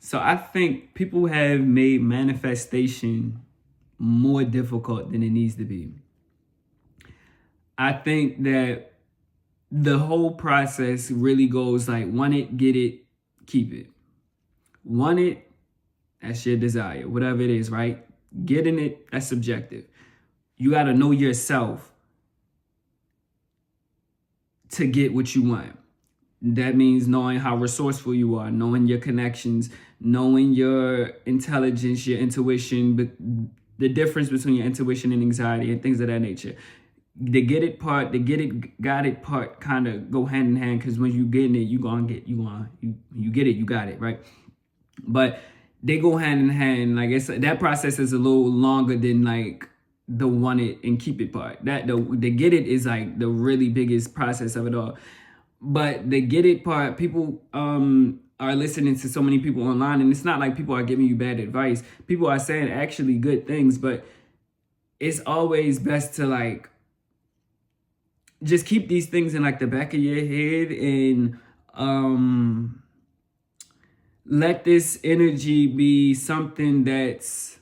So I think people have made manifestation more difficult than it needs to be. I think that the whole process really goes like, want it, get it, keep it. Want it, that's your desire, whatever it is, right? Getting it, that's subjective. You got to know yourself to get what you want. That means knowing how resourceful you are, knowing your connections, knowing your intelligence, your intuition, but the difference between your intuition and anxiety and things of that nature. The get it part, the get it, got it part kind of go hand in hand, because when you getting it, you get it, you got it, right? But they go hand in hand. Like, it's that process is a little longer than like the want it and keep it part. That the get it is like the really biggest process of it all. But the get it part, people are listening to so many people online, and it's not like people are giving you bad advice. People are saying actually good things, but it's always best to like just keep these things in like the back of your head, and let this energy be something that's,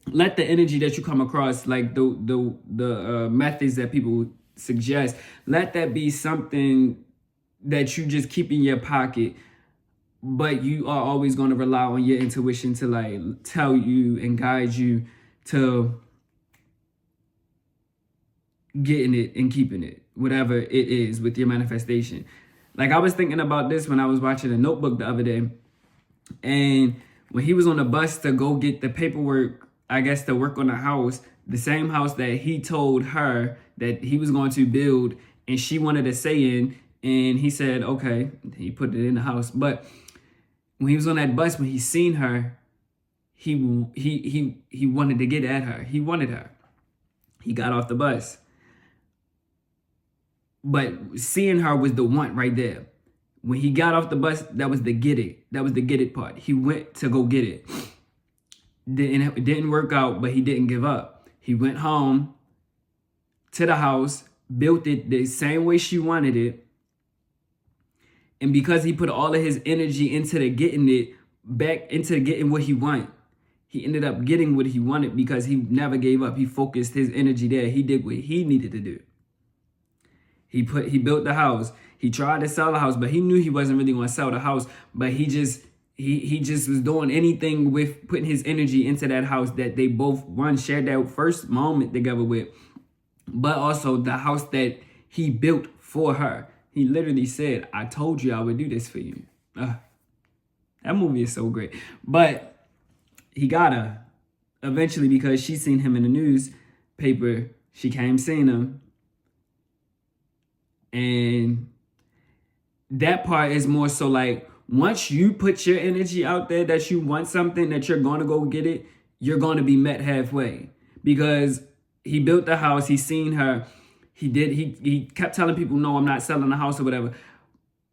let the energy that you come across, like the methods that people suggest, let that be something that you just keep in your pocket, but you are always going to rely on your intuition to like tell you and guide you to getting it and keeping it, whatever it is with your manifestation. Like, I was thinking about this when I was watching The Notebook the other day, and when he was on the bus to go get the paperwork, I guess to work on the house, the same house that he told her that he was going to build, and she wanted to stay in, and he said, okay, he put it in the house. But when he was on that bus, when he seen her, he wanted to get at her. He wanted her. He got off the bus. But seeing her was the want right there. When he got off the bus, that was the get it. That was the get it part. He went to go get it. It didn't work out, but he didn't give up. He went home to the house, built it the same way she wanted it. And because he put all of his energy into the getting it, back into getting what he wanted, he ended up getting what he wanted because he never gave up. He focused his energy there. He did what he needed to do. He built the house. He tried to sell the house, but he knew he wasn't really going to sell the house. But he just was doing anything with putting his energy into that house that they both, one, shared that first moment together with, but also the house that he built for her. He literally said, I told you I would do this for you. That movie is so great. But he got her eventually because she seen him in the newspaper. She came seeing him. And that part is more so like, once you put your energy out there that you want something, that you're going to go get it, you're going to be met halfway. Because he built the house, he seen her, he kept telling people, no, I'm not selling the house or whatever.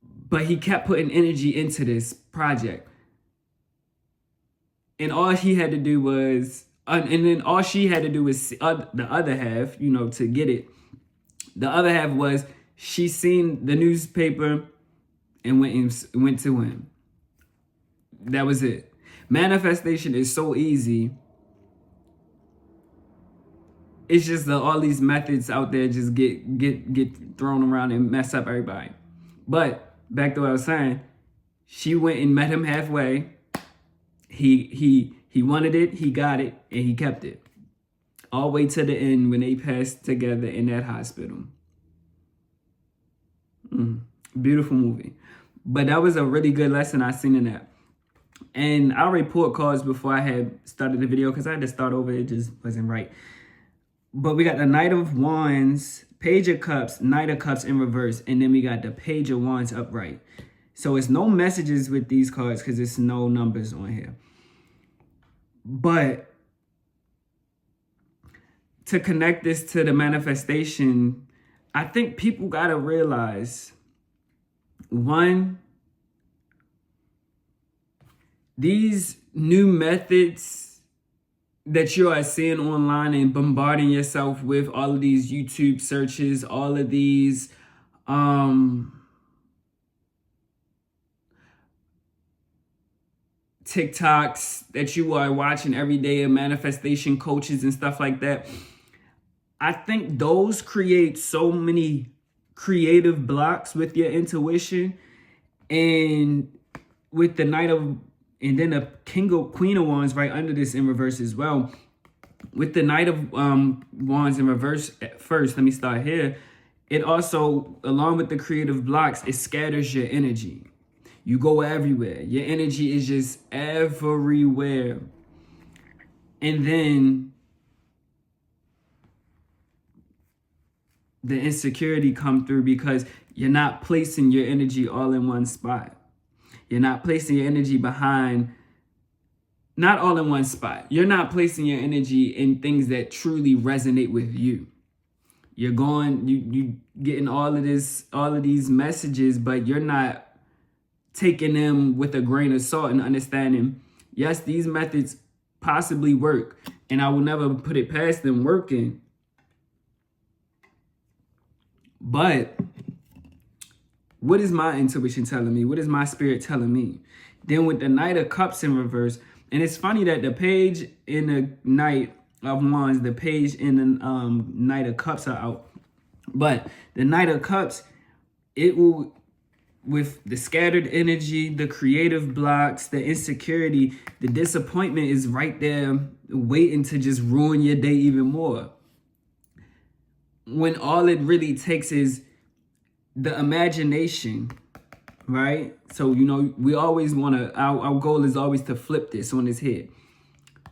But he kept putting energy into this project. And all he had to do was, and then all she had to do was the other half, to get it. The other half was, she seen the newspaper and went to him. That was it. Manifestation is so easy. It's just that all these methods out there just get thrown around and mess up everybody. But back to what I was saying, she went and met him halfway. He wanted it, he got it, and he kept it. All the way to the end when they passed together in that hospital. Beautiful movie. But that was a really good lesson I seen in that. And I'll report cards before I had started the video because I had to start over. It just wasn't right. But we got the Knight of Wands, Page of Cups, Knight of Cups in reverse. And then we got the Page of Wands upright. So it's no messages with these cards because there's no numbers on here. But to connect this to the manifestation, I think people got to realize, one, these new methods that you are seeing online and bombarding yourself with, all of these YouTube searches, all of these TikToks that you are watching every day, and manifestation coaches and stuff like that. I think those create so many creative blocks with your intuition. And with the Knight of, and then the Queen of Wands right under this in reverse as well. With the Knight of Wands in reverse first, let me start here. It also, along with the creative blocks, it scatters your energy. You go everywhere. Your energy is just everywhere. And then the insecurity come through because you're not placing your energy all in one spot. You're not placing your energy behind, not all in one spot. You're not placing your energy in things that truly resonate with you. You're going, you getting all of these messages, but you're not taking them with a grain of salt and understanding, yes, these methods possibly work, and I will never put it past them working. But what is my intuition telling me? What is my spirit telling me? Then with the Knight of Cups in reverse, and it's funny that the page in the Knight of Wands, the page in the Knight of Cups are out. But the Knight of Cups, it will, with the scattered energy, the creative blocks, the insecurity, the disappointment is right there waiting to just ruin your day even more. When all it really takes is the imagination, right? So, you know, we always want to, our goal is always to flip this on its head.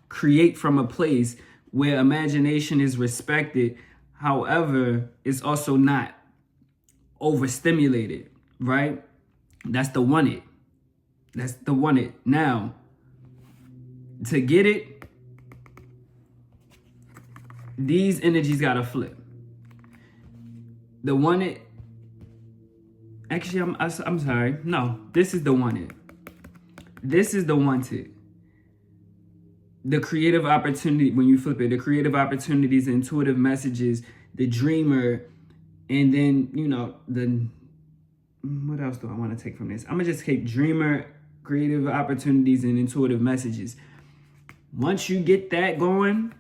Create from a place where imagination is respected. However, it's also not overstimulated, right? That's the wanted. That's the wanted. Now, to get it, these energies got to flip. The wanted, actually, I'm sorry. No, this is the wanted. This is the wanted. The creative opportunity, when you flip it, the creative opportunities, intuitive messages, the dreamer, and then, you know, what else do I want to take from this? I'm going to just take dreamer, creative opportunities, and intuitive messages. Once you get that going,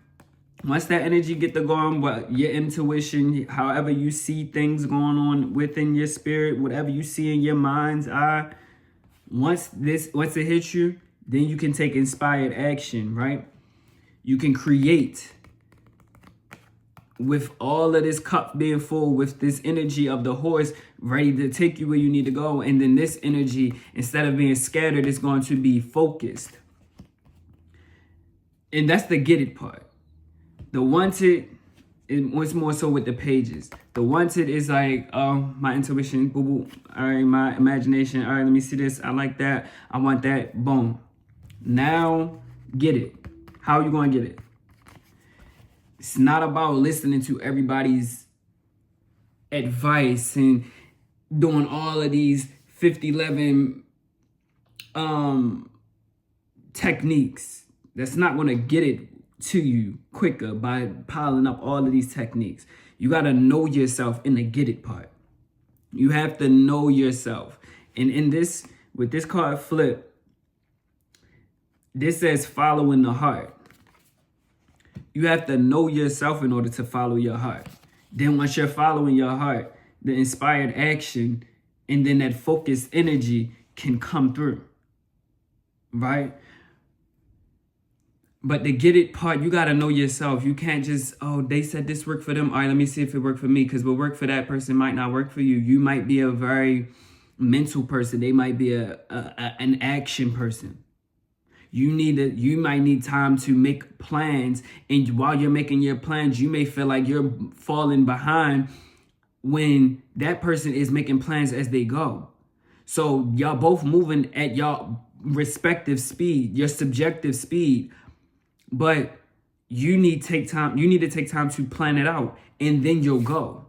once that energy get to going, what your intuition, however you see things going on within your spirit, whatever you see in your mind's eye, once it hits you, then you can take inspired action, right? You can create with all of this cup being full, with this energy of the horse ready to take you where you need to go. And then this energy, instead of being scattered, is going to be focused. And that's the get it part. The wanted, it was more so with the pages. The wanted is like, my intuition, boo boo. All right, my imagination. All right, let me see this. I like that. I want that. Boom. Now, get it. How are you going to get it? It's not about listening to everybody's advice and doing all of these 50-11 techniques. That's not going to get it to you quicker by piling up all of these techniques. You got to know yourself in the get it part. You have to know yourself. And in this, with this card flip, this says following the heart. You have to know yourself in order to follow your heart. Then once you're following your heart, the inspired action and then that focused energy can come through, right? But the get it part, you got to know yourself. You can't just, oh, they said this worked for them. All right, let me see if it worked for me, because what worked for that person might not work for you. You might be a very mental person. They might be an action person. You might need time to make plans, and while you're making your plans, you may feel like you're falling behind when that person is making plans as they go. So y'all both moving at y'all respective speed, your subjective speed, but you need to take time to plan it out, and then you'll go.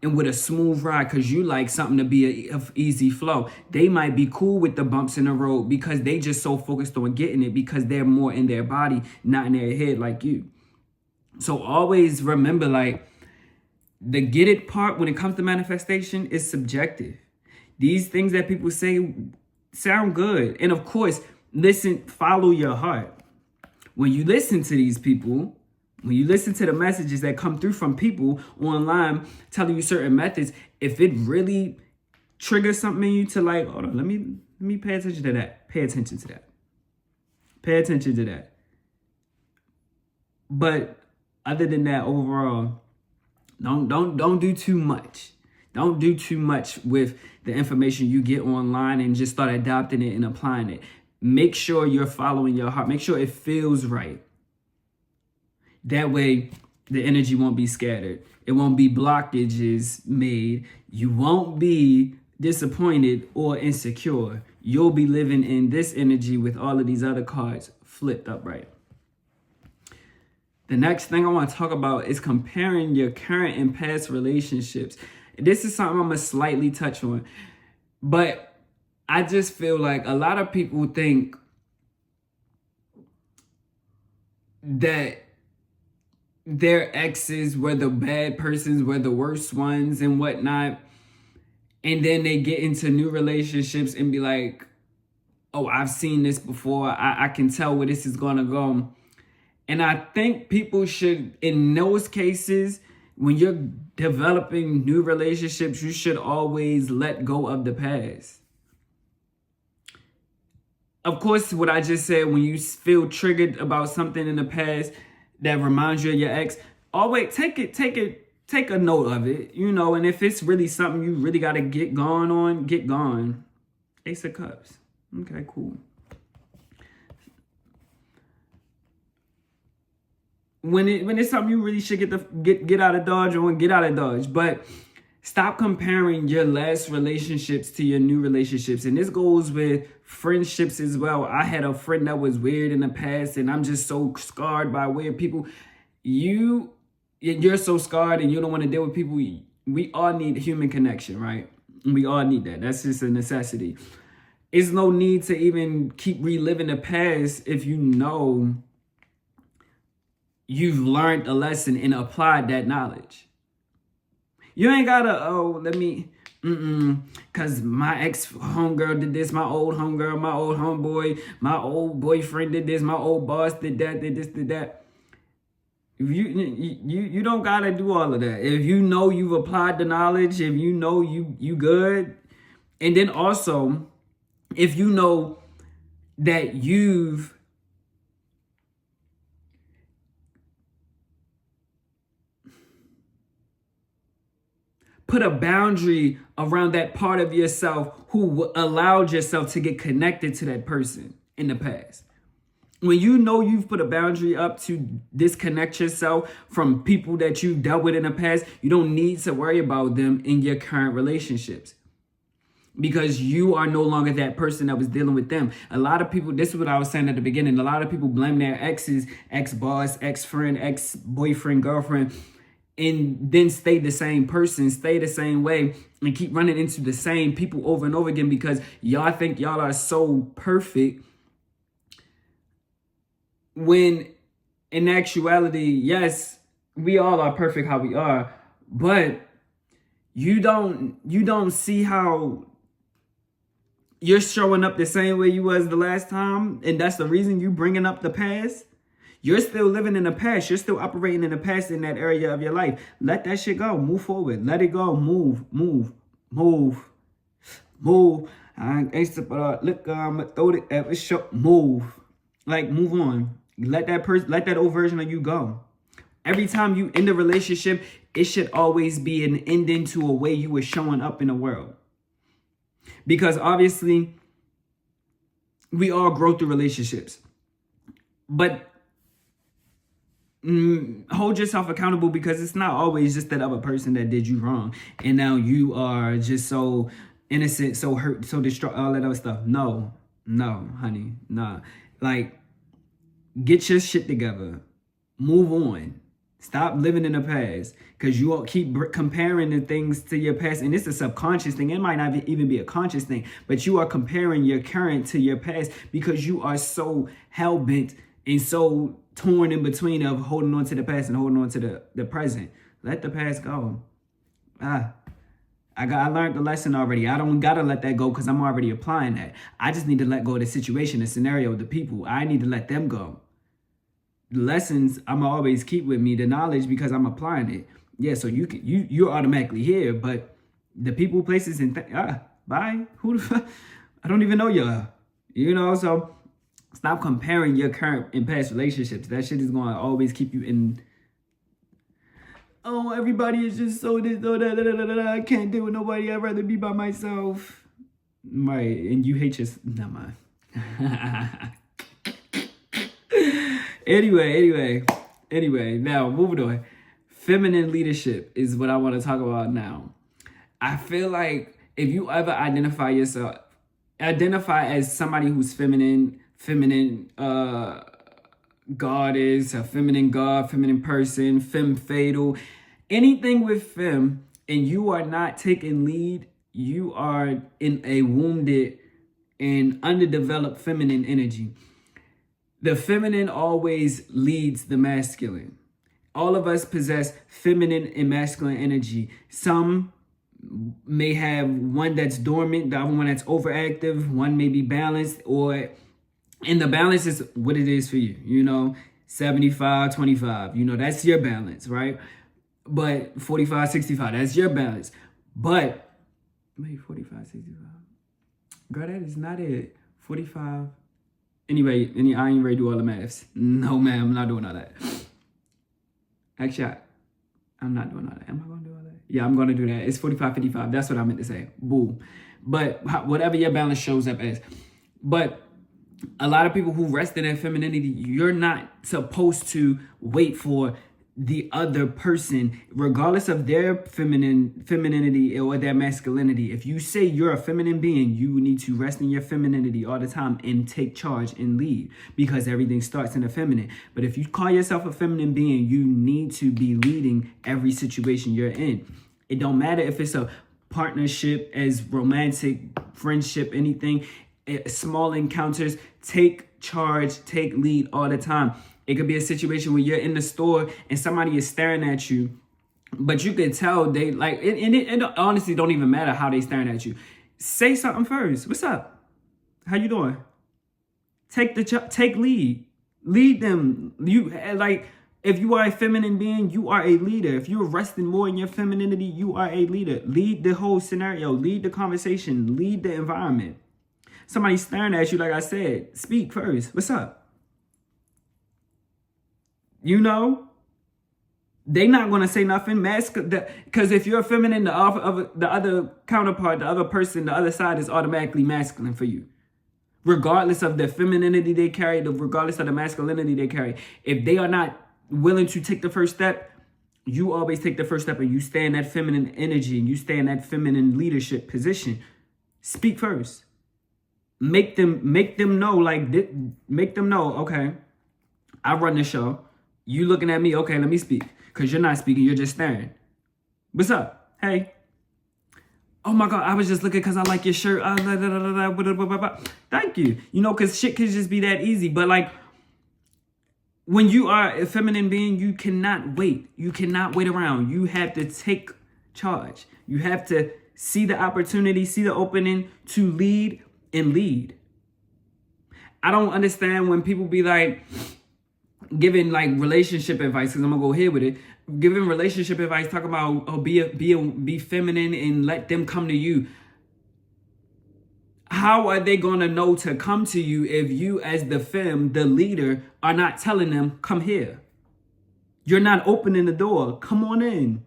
And with a smooth ride, because you like something to be an easy flow. They might be cool with the bumps in the road because they just so focused on getting it, because they're more in their body, not in their head like you. So always remember, like, the get it part when it comes to manifestation is subjective. These things that people say sound good. And of course, Listen, follow your heart. When you listen to these people, when you listen to the messages that come through from people online telling you certain methods, if it really triggers something in you to like, hold on, let me pay attention to that. Pay attention to that. Pay attention to that. But other than that, overall, don't do too much. Don't do too much with the information you get online and just start adopting it and applying it. Make sure you're following your heart. Make sure it feels right. That way, the energy won't be scattered. It won't be blockages made. You won't be disappointed or insecure. You'll be living in this energy with all of these other cards flipped upright. The next thing I want to talk about is comparing your current and past relationships. This is something I'm going to slightly touch on. But I just feel like a lot of people think that their exes were the bad persons, were the worst ones and whatnot. And then they get into new relationships and be like, oh, I've seen this before. I can tell where this is going to go. And I think people should, in those cases, when you're developing new relationships, you should always let go of the past. Of course, what I just said, when you feel triggered about something in the past that reminds you of your ex, always take a note of it, you know, and if it's really something you really got to get gone on, get gone. Ace of Cups. Okay, cool. When it's something you really should get out of Dodge on, get out of Dodge. But stop comparing your last relationships to your new relationships. And this goes with friendships as well. I had a friend that was weird in the past, and I'm just so scarred by weird people. You're so scarred and you don't want to deal with people. We all need human connection, right? We all need that. That's just a necessity. It's no need to even keep reliving the past if you know you've learned a lesson and applied that knowledge. You ain't gotta, cause my ex homegirl did this, my old homegirl, my old homeboy, my old boyfriend did this, my old boss did that, did this, did that. You don't gotta do all of that. If you know you've applied the knowledge, if you know you good, and then also, if you know that you've put a boundary around that part of yourself who allowed yourself to get connected to that person in the past. When you know you've put a boundary up to disconnect yourself from people that you've dealt with in the past, you don't need to worry about them in your current relationships. Because you are no longer that person that was dealing with them. A lot of people, this is what I was saying at the beginning, a lot of people blame their exes, ex-boss, ex-friend, ex-boyfriend, girlfriend, and then stay the same person, stay the same way, and keep running into the same people over and over again because y'all think y'all are so perfect. When in actuality, yes, we all are perfect how we are, but you don't see how you're showing up the same way you was the last time, and that's the reason you bringing up the past. You're still living in the past. You're still operating in the past in that area of your life. Let that shit go. Move forward. Let it go. Move. I ain't look, throw it at show. Move. Like, move on. Let that old version of you go. Every time you end a relationship, it should always be an ending to a way you were showing up in the world. Because obviously, we all grow through relationships. But hold yourself accountable, because it's not always just that other person that did you wrong and now you are just so innocent, so hurt, so distraught, all that other stuff. No, honey, nah. Like, get your shit together. Move on. Stop living in the past, because you all keep comparing the things to your past, and it's a subconscious thing. It might not even be a conscious thing, but you are comparing your current to your past because you are so hell-bent and so torn in between of holding on to the past and holding on to the present. Let the past go. I I learned the lesson already. I don't gotta let that go because I'm already applying that. I just need to let go of the situation, the scenario, the people. I need to let them go. The lessons I'm always keep with me, the knowledge, because I'm applying it. Yeah, so you're automatically here, but the people, places, and bye. Who the fuck? I don't even know y'all. You know, so stop comparing your current and past relationships. That shit is gonna always keep you in. Oh, everybody is just so this, so that. I can't deal with nobody. I'd rather be by myself. Right, and you hate your. Nah, man. Anyway. Now moving on. Feminine leadership is what I want to talk about now. I feel like if you ever identify as somebody who's feminine goddess, a feminine god, feminine person, femme fatal, anything with femme, and you are not taking lead, you are in a wounded and underdeveloped feminine energy. The feminine always leads the masculine. All of us possess feminine and masculine energy. Some may have one that's dormant, the other one that's overactive, one may be balanced, and the balance is what it is for you, 75, 25, that's your balance, right? But 45, 65, that's your balance. But, maybe 45, 65. Girl, that is not it. 45. Anyway, I ain't ready to do all the maths. No, ma'am, I'm not doing all that. Actually, I'm not doing all that. Am I going to do all that? Yeah, I'm going to do that. It's 45, 55. That's what I meant to say. Boom. But whatever your balance shows up as. But a lot of people who rest in their femininity, you're not supposed to wait for the other person, regardless of their femininity or their masculinity. If you say you're a feminine being, you need to rest in your femininity all the time and take charge and lead, because everything starts in the feminine. But if you call yourself a feminine being, you need to be leading every situation you're in. It don't matter if it's a partnership, as romantic, friendship, anything, small encounters. Take charge, take lead all the time. It could be a situation where you're in the store and somebody is staring at you, but you can tell they like it. And it honestly don't even matter how they staring at you. Say something first. What's up? How you doing? Take lead. Lead them. If you are a feminine being, you are a leader. If you're resting more in your femininity, you are a leader. Lead the whole scenario. Lead the conversation. Lead the environment. Somebody staring at you, like I said, speak first. What's up? They not going to say nothing. Because if you're feminine, the other counterpart, the other person, the other side is automatically masculine for you. Regardless of the femininity they carry, regardless of the masculinity they carry. If they are not willing to take the first step, you always take the first step and you stay in that feminine energy and you stay in that feminine leadership position. Speak first. Make them know, okay, I run the show. You looking at me, okay, let me speak. Because you're not speaking, you're just staring. What's up? Hey. Oh my God, I was just looking because I like your shirt. Thank you. Because shit could just be that easy. But when you are a feminine being, you cannot wait. You cannot wait around. You have to take charge. You have to see the opportunity, see the opening to lead and lead. I don't understand when people be giving relationship advice, because I'm gonna go here with it. Giving relationship advice, talk about be feminine and let them come to you. How are they gonna know to come to you if you, as the femme, the leader, are not telling them come here? You're not opening the door. Come on in,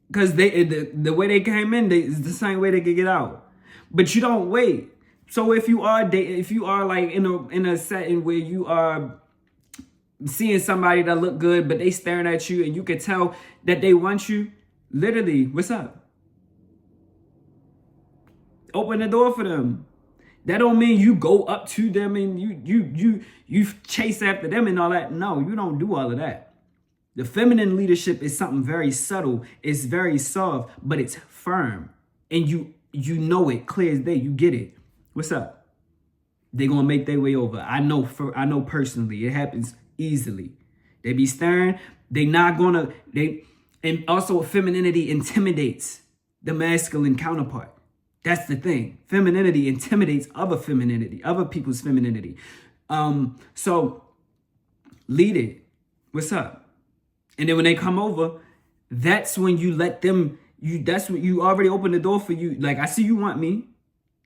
because the way they came in, is the same way they could get out. But you don't wait. So if you are in a setting where you are seeing somebody that look good, but they staring at you and you can tell that they want you, literally, what's up? Open the door for them. That don't mean you go up to them and you chase after them and all that. No, you don't do all of that. The feminine leadership is something very subtle. It's very soft, but it's firm. And you it clear as day. You get it. What's up? They're gonna make their way over. I know personally. It happens easily. They be staring. And also femininity intimidates. the masculine counterpart. That's the thing. Femininity intimidates other people's femininity. So lead it. What's up? And then when they come over, that's when you let them, that's when you already open the door for you. Like, I see you want me.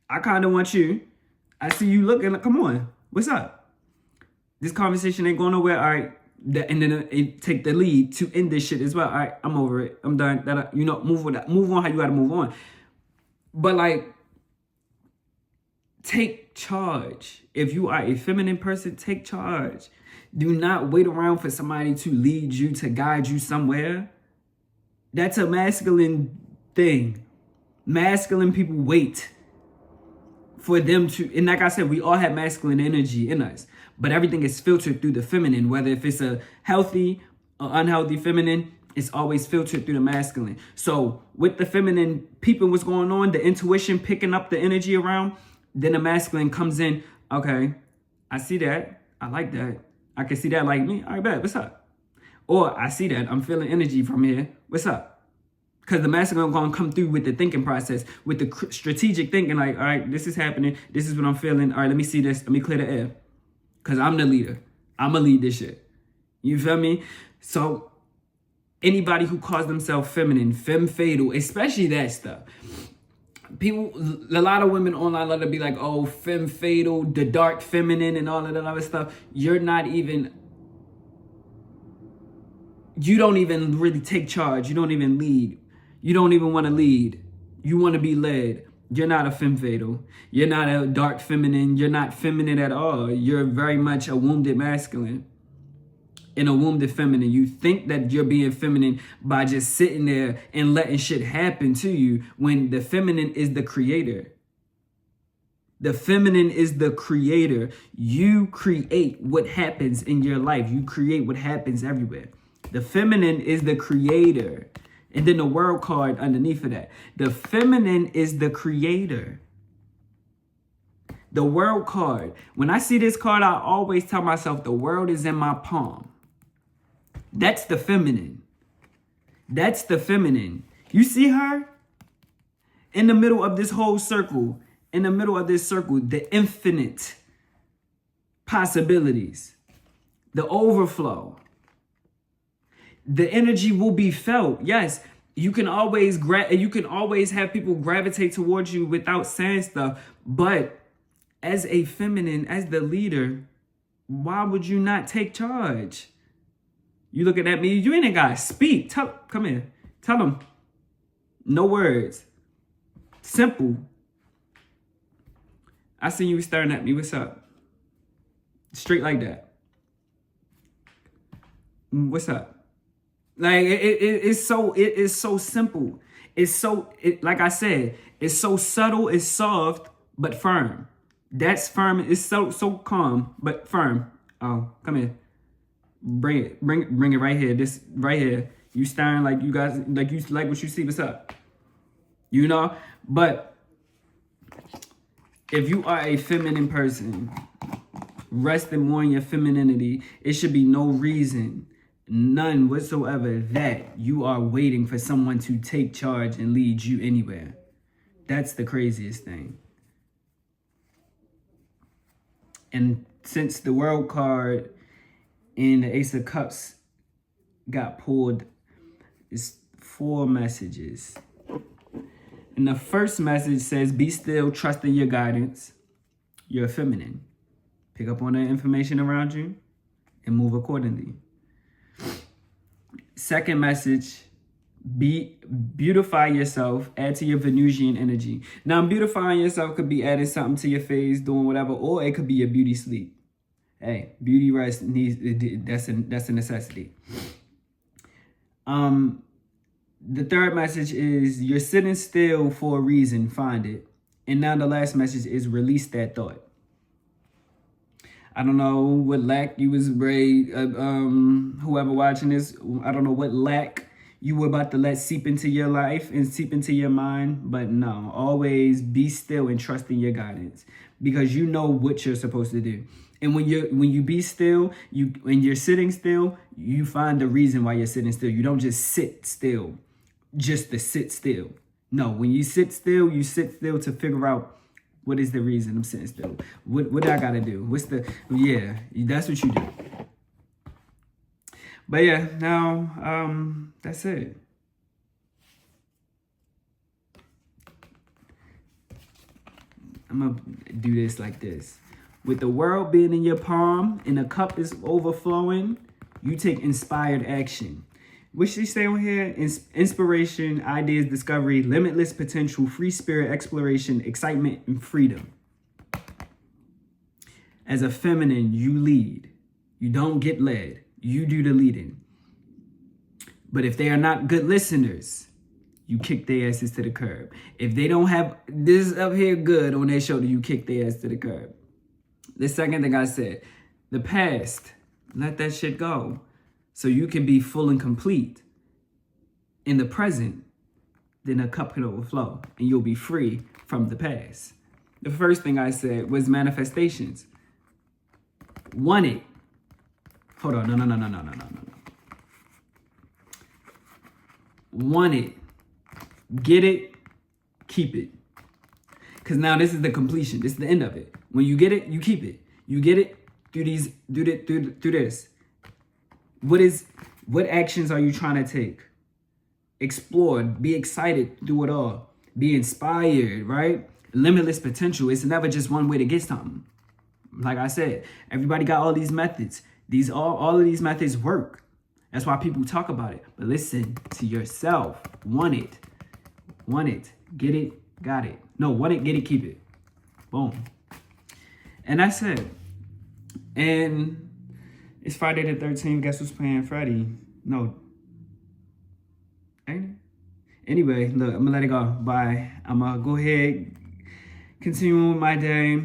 I kind of want you. I see you looking like, come on, what's up? This conversation ain't going nowhere. All right. And then it take the lead to end this shit as well. All right, I'm over it. I'm done. Move on how you gotta move on. But like, take charge. If you are a feminine person, take charge. Do not wait around for somebody to lead you, to guide you somewhere. That's a masculine thing. Masculine people wait for them to, and like I said, we all have masculine energy in us, but everything is filtered through the feminine. Whether if it's a healthy or unhealthy feminine, it's always filtered through the masculine. So with the feminine peeping what's going on, the intuition picking up the energy around, then the masculine comes in. Okay, I see that. I like that. I can see that like me. All right, bet. What's up? Or I see that. I'm feeling energy from here. What's up? Because the masculine going to come through with the thinking process, with the strategic thinking, like, all right, this is happening. This is what I'm feeling. All right, let me see this. Let me clear the air. Because I'm the leader. I'm going to lead this shit. You feel me? So anybody who calls themselves feminine, femme fatal, especially that stuff. People, a lot of women online love to be like, oh, femme fatal, the dark feminine and all of that other stuff. You don't even really take charge. You don't even lead. You don't even want to lead. You want to be led. You're not a femme fatal. You're not a dark feminine. You're not feminine at all. You're very much a wounded masculine and a wounded feminine. You think that you're being feminine by just sitting there and letting shit happen to you, when the feminine is the creator. The feminine is the creator. You create what happens in your life. You create what happens everywhere. The feminine is the creator. And then the world card underneath of that. The feminine is the creator. The world card. When I see this card, I always tell myself the world is in my palm. That's the feminine. That's the feminine. You see her? In the middle of this whole circle. In the middle of this circle. The infinite possibilities. The overflow. The energy will be felt. Yes, you can always have people gravitate towards you without saying stuff. But as a feminine, as the leader, why would you not take charge? You looking at me, you ain't gotta speak. Come here. Tell them. No words. Simple. I see you staring at me. What's up? Straight like that. What's up? Like it is so simple. Like I said, it's so subtle, it's soft, but firm. That's firm. It's so calm, but firm. Oh, come here. Bring it right here. This right here. You staring like you guys like what you see. What's up? You know? But if you are a feminine person, resting more in your femininity, it should be no reason, none whatsoever, that you are waiting for someone to take charge and lead you anywhere. That's the craziest thing. And since the world card and the Ace of Cups got pulled, it's 4 messages. And the first message says, be still, trust in your guidance. You're feminine. Pick up on the information around you and move accordingly. Second message, beautify yourself, add to your Venusian energy. Now, beautifying yourself could be adding something to your face, doing whatever, or it could be your beauty sleep. Hey, beauty rest that's a necessity. The third message is you're sitting still for a reason, find it. And now the last message is release that thought. I don't know what lack you was raised, whoever watching this, I don't know what lack you were about to let seep into your life and seep into your mind. But no, always be still and trust in your guidance, because you know what you're supposed to do. And when you be still, when you're sitting still, you find the reason why you're sitting still. You don't just sit still, just to sit still. No, when you sit still to figure out what is the reason I'm sitting still. What do I gotta do? What's the, yeah, that's what you do. But yeah, now, that's it. I'm gonna do this like this. With the world being in your palm and the cup is overflowing, you take inspired action. What she say on here? Inspiration, ideas, discovery, limitless potential, free spirit, exploration, excitement, and freedom. As a feminine, you lead. You don't get led. You do the leading. But if they are not good listeners, you kick their asses to the curb. If they don't have this up here good on their shoulder, you kick their ass to the curb. The second thing I said, the past, let that shit go. So you can be full and complete in the present, then a cup can overflow and you'll be free from the past. The first thing I said was manifestations. Want it. Hold on, no. Want it. Get it, keep it. Because now this is the completion. This is the end of it. When you get it, you keep it. You get it through these, through this. What actions are you trying to take? Explore, be excited through it all. Be inspired, right? Limitless potential. It's never just one way to get something. Like I said, everybody got all these methods. All of these methods work. That's why people talk about it. But listen to yourself. Want it. Want it. Get it. Got it. No, want it, get it, keep it. Boom. And that's it. And it's Friday the 13th. Guess who's playing Freddy? No. Ain't it? Anyway, look, I'm gonna let it go. Bye. I'm gonna go ahead, continue with my day,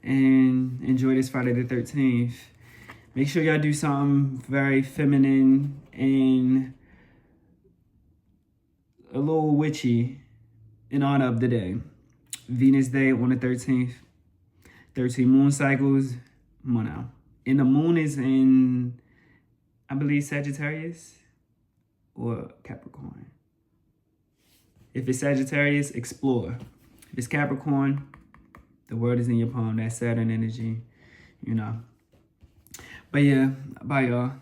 and enjoy this Friday the 13th. Make sure y'all do something very feminine and a little witchy in honor of the day. Venus Day on the 13th. 13 moon cycles. Come on now. And the moon is in, I believe, Sagittarius or Capricorn. If it's Sagittarius, explore. If it's Capricorn, the world is in your palm. That Saturn energy, you know. But yeah, bye y'all.